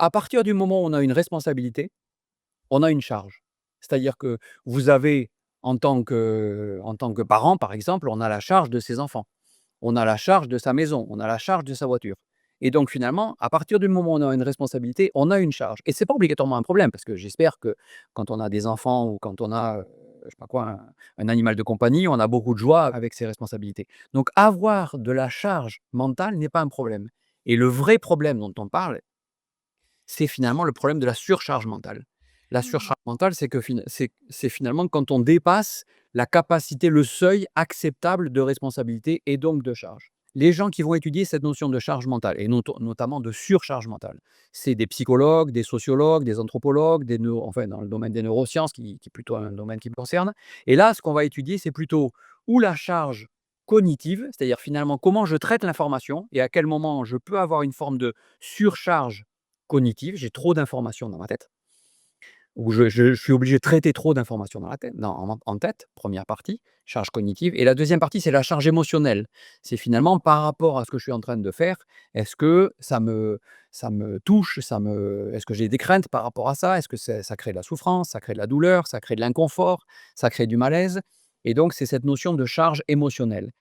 À partir du moment où on a une responsabilité, on a une charge. C'est-à-dire que vous avez, en tant que parent, par exemple, on a la charge de ses enfants. On a la charge de sa maison, on a la charge de sa voiture. Et donc finalement, à partir du moment où on a une responsabilité, on a une charge. Et c'est pas obligatoirement un problème, parce que j'espère que quand on a des enfants ou quand on a, je sais pas quoi, un animal de compagnie, on a beaucoup de joie avec ses responsabilités. Donc avoir de la charge mentale n'est pas un problème. Et le vrai problème dont on parle, c'est finalement le problème de la surcharge mentale. La Mmh. surcharge mentale, c'est que c'est finalement quand on dépasse la capacité, le seuil acceptable de responsabilité et donc de charge. Les gens qui vont étudier cette notion de charge mentale et notamment de surcharge mentale, c'est des psychologues, des sociologues, des anthropologues, enfin dans le domaine des neurosciences qui est plutôt un domaine qui me concerne. Et là, ce qu'on va étudier, c'est plutôt ou la charge cognitive, c'est-à-dire finalement comment je traite l'information et à quel moment je peux avoir une forme de surcharge cognitive, j'ai trop d'informations dans ma tête, ou je suis obligé de traiter trop d'informations dans la tête en tête, 1re partie, charge cognitive et la deuxième partie, c'est la charge émotionnelle. C'est finalement par rapport à ce que je suis en train de faire, est-ce que ça me touche? Est-ce que j'ai des craintes par rapport à ça? Est-ce que ça crée de la souffrance? Ça crée de la douleur? Ça crée de l'inconfort? Ça crée du malaise? Et donc c'est cette notion de charge émotionnelle.